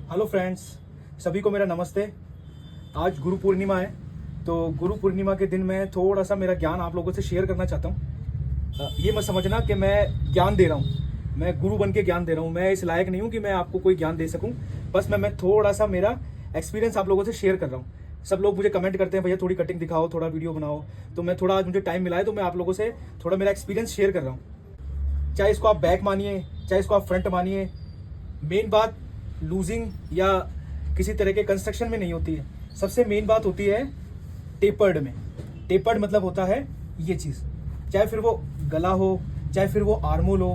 Hello friends, सभी को मेरा नमस्ते। आज गुरु पूर्णिमा है, तो गुरु पूर्णिमा के दिन मैं थोड़ा सा मेरा ज्ञान आप लोगों से शेयर करना चाहता हूँ। ये मत समझना कि मैं ज्ञान दे रहा हूँ, मैं गुरु बन के ज्ञान दे रहा हूँ। मैं इस लायक नहीं हूँ कि मैं आपको कोई ज्ञान दे सकूँ। बस मैं थोड़ा सा मेरा एक्सपीरियंस आप लोगों से शेयर कर रहा हूँ। सब लोग मुझे कमेंट करते हैं, भैया थोड़ी कटिंग दिखाओ, थोड़ा वीडियो बनाओ। तो मैं थोड़ा, आज मुझे टाइम मिला है तो मैं आप लोगों से थोड़ा मेरा एक्सपीरियंस शेयर कर रहा हूँ। चाहे इसको आप बैक मानिए, चाहे इसको आप फ्रंट मानिए, मेन बात लूजिंग या किसी तरह के कंस्ट्रक्शन में नहीं होती है। सबसे मेन बात होती है टेपर्ड में। टेपर्ड मतलब होता है ये चीज़, चाहे फिर वो गला हो, चाहे फिर वो आर्मोल हो,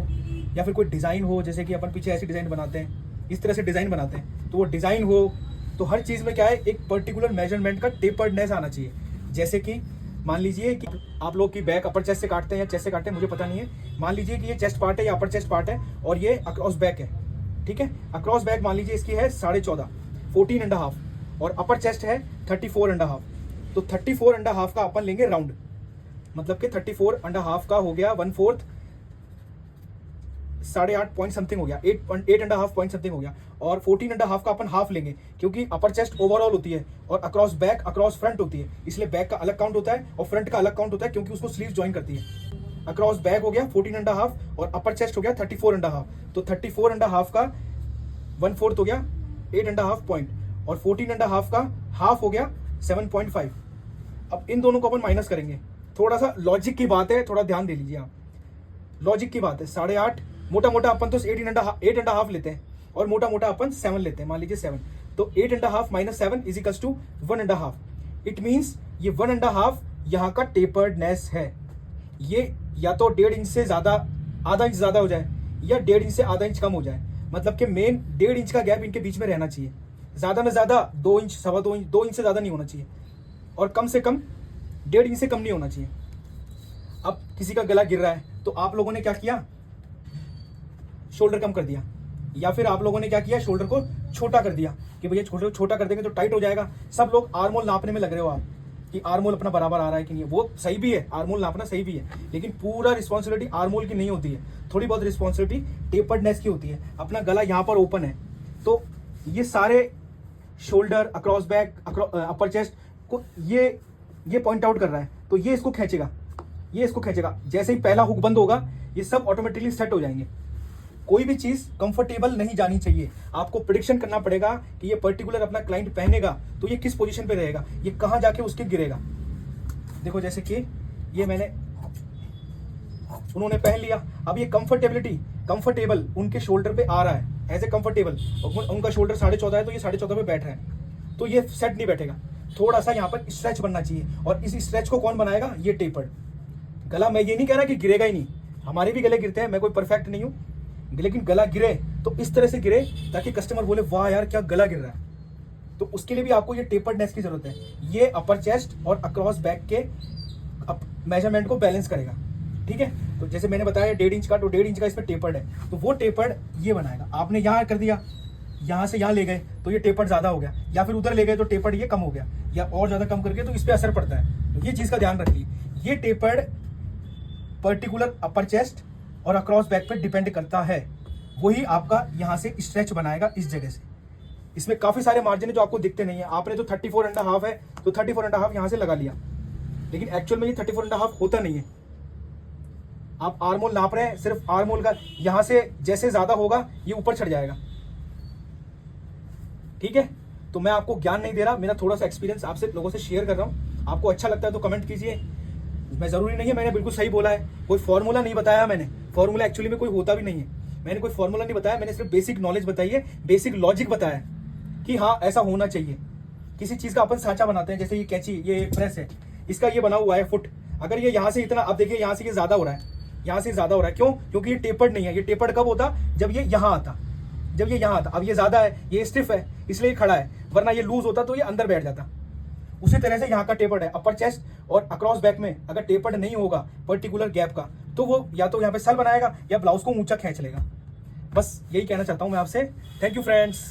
या फिर कोई डिज़ाइन हो। जैसे कि अपन पीछे ऐसी डिज़ाइन बनाते हैं, इस तरह से डिज़ाइन बनाते हैं, तो वो डिज़ाइन हो तो हर चीज़ में क्या है, एक पर्टिकुलर मेजरमेंट का टेपर्डनेस आना चाहिए। जैसे कि मान लीजिए कि आप लोग की बैक अपर चेस्ट से काटते हैं या चेस्ट से काटते हैं, मुझे पता नहीं है। मान लीजिए कि ये चेस्ट पार्ट है या अपर चेस्ट पार्ट है और ये अक्रॉस बैक है, ठीक है। अक्रॉस बैक मान लीजिए इसकी है 14.5, 14.5, और अपर चेस्ट है 34.5। तो 34.5 का अपन लेंगे राउंड, मतलब कि 34.5 का हो गया 1/4, 8.5 पॉइंट समथिंग हो गया, 8.5 पॉइंट समथिंग हो गया। और 14.5 का अपन हाफ लेंगे, क्योंकि अपर चेस्ट ओवरऑल होती है और अक्रॉस बैक अक्रॉस फ्रंट होती है, इसलिए बैक का अलग काउंट होता है और फ्रंट का अलग काउंट होता है, क्योंकि उसको स्लीव ज्वाइन करती है। अक्रॉस बैक हो गया 14.5 और अपर चेस्ट हो गया 34.5। तो 34.5 का 1/4 हो गया 8.5 पॉइंट, और 14.5 का हाफ हो गया 7.5। अब इन दोनों को अपन माइनस करेंगे। थोड़ा सा लॉजिक की बात है, थोड़ा ध्यान दे लीजिए आप। लॉजिक की बात है, 8.5 मोटा मोटा अपन तो 8.5 लेते हैं और मोटा मोटा अपन 7 लेते हैं, मान लीजिए 7। तो 8.5 minus 7 is equals to 1.5। It means ये 1.5 यहाँ का टेपर्डनेस है। ये या तो 1.5 इंच से ज्यादा, आधा इंच ज्यादा हो जाए, या 1.5 इंच से आधा इंच कम हो जाए। मतलब कि मेन 1.5 इंच का गैप इनके बीच में रहना चाहिए। ज्यादा में ज्यादा 2 इंच, 2.25 इंच, 2 इंच से ज्यादा नहीं होना चाहिए, और कम से कम 1.5 इंच से कम नहीं होना चाहिए। अब किसी का गला गिर रहा है तो आप लोगों ने क्या किया, शोल्डर कम कर दिया, या फिर आप लोगों ने क्या किया, शोल्डर को छोटा कर दिया कि भैया शोल्डर को छोटा कर देंगे तो टाइट हो जाएगा। सब लोग आर्मोल नापने में लग रहे हो आप कि आर्मोल अपना बराबर आ रहा है कि नहीं। वो सही भी है, आर्मोल नापना सही भी है, लेकिन पूरा रिस्पॉन्सिबिलिटी आर्मोल की नहीं होती है। थोड़ी बहुत रिस्पॉन्सिबिलिटी टेपर्डनेस की होती है। अपना गला यहाँ पर ओपन है, तो ये सारे शोल्डर, अक्रॉस बैक, अपर चेस्ट को ये पॉइंट आउट कर रहा है, तो ये इसको खींचेगा, ये इसको खींचेगा। जैसे ही पहला हुक बंद होगा, ये सब ऑटोमेटिकली सेट हो जाएंगे। कोई भी चीज कंफर्टेबल नहीं जानी चाहिए। आपको प्रिडिक्शन करना पड़ेगा कि ये पर्टिकुलर अपना क्लाइंट पहनेगा तो ये किस पोजीशन पे रहेगा, ये कहां जाके उसके गिरेगा। देखो जैसे कि ये मैंने, उन्होंने पहन लिया, अब ये कंफर्टेबल उनके शोल्डर पे आ रहा है एज ए कंफर्टेबल। उनका शोल्डर 14.5 है तो ये 14.5 पे बैठ रहा है, तो ये सेट नहीं बैठेगा। थोड़ा सा यहाँ पर स्ट्रेच बनना चाहिए, और इस स्ट्रेच को कौन बनाएगा, ये टेपर्ड गला। मैं ये नहीं कह रहा कि गिरेगा ही नहीं, हमारे भी गले गिरते हैं, मैं कोई परफेक्ट नहीं हूं, लेकिन गला गिरे तो इस तरह से गिरे ताकि कस्टमर बोले वाह यार क्या गला गिर रहा है। तो उसके लिए भी आपको ये टेपर्डनेस की जरूरत है। ये अपर चेस्ट और अक्रॉस बैक के मेजरमेंट को बैलेंस करेगा, ठीक है। तो जैसे मैंने बताया 1.5 इंच का, तो 1.5 इंच का इसमें टेपर्ड है, तो वो टेपर्ड ये बनाएगा। आपने यहाँ कर दिया, यहाँ से यहाँ ले गए तो ये टेपर्ड ज्यादा हो गया, या फिर उधर ले गए तो टेपर्ड ये कम हो गया, या और ज्यादा कम करके, तो इस पर असर पड़ता है। तो ये चीज का ध्यान रखिए, ये टेपर्ड पर्टिकुलर अपर चेस्ट और अक्रॉस बैक पे डिपेंड करता है। वही आपका यहाँ से स्ट्रेच बनाएगा इस जगह से। इसमें काफी सारे मार्जिन है जो आपको दिखते नहीं है। आपने तो 34.5 है तो 34.5 यहाँ से लगा लिया, लेकिन एक्चुअल में ये 34.5 होता नहीं है। आप आर्मोल नाप रहे हैं, सिर्फ आर्मोल का यहाँ से जैसे ज्यादा होगा ये ऊपर चढ़ जाएगा, ठीक है। तो मैं आपको ज्ञान नहीं दे रहा, मेरा थोड़ा सा एक्सपीरियंस आपसे लोगों से शेयर कर रहा हूँ। आपको अच्छा लगता है तो कमेंट कीजिए। मैं जरूरी नहीं है मैंने बिल्कुल सही बोला है, कोई फॉर्मूला नहीं बताया मैंने। फॉर्मूला एक्चुअली में कोई होता भी नहीं है, मैंने कोई फॉर्मूला नहीं बताया। मैंने सिर्फ बेसिक नॉलेज बताई है, बेसिक लॉजिक बताया कि हाँ ऐसा होना चाहिए। किसी चीज का अपन सांचा बनाते हैं, जैसे ये कैंची, ये प्रेस है, इसका ये बना हुआ है फुट। अगर ये यहाँ से इतना, अब देखिए यहाँ से ये ज्यादा हो रहा है, यहाँ से ज्यादा हो रहा है, क्यों? क्योंकि ये टेपर्ड नहीं है। ये टेपर्ड कब होता, जब ये यहाँ आता, जब ये यहाँ आता। अब ये ज्यादा है, ये स्टिफ है इसलिए ये खड़ा है, वरना ये लूज होता तो ये अंदर बैठ जाता। उसी तरह से यहाँ का टेपर्ड है। अपर चेस्ट और अक्रॉस बैक में अगर टेपर्ड नहीं होगा पर्टिकुलर गैप का, तो वो या तो यहाँ पे सल बनाएगा या ब्लाउज को ऊंचा खींच लेगा। बस यही कहना चाहता हूँ मैं आपसे। Thank you friends.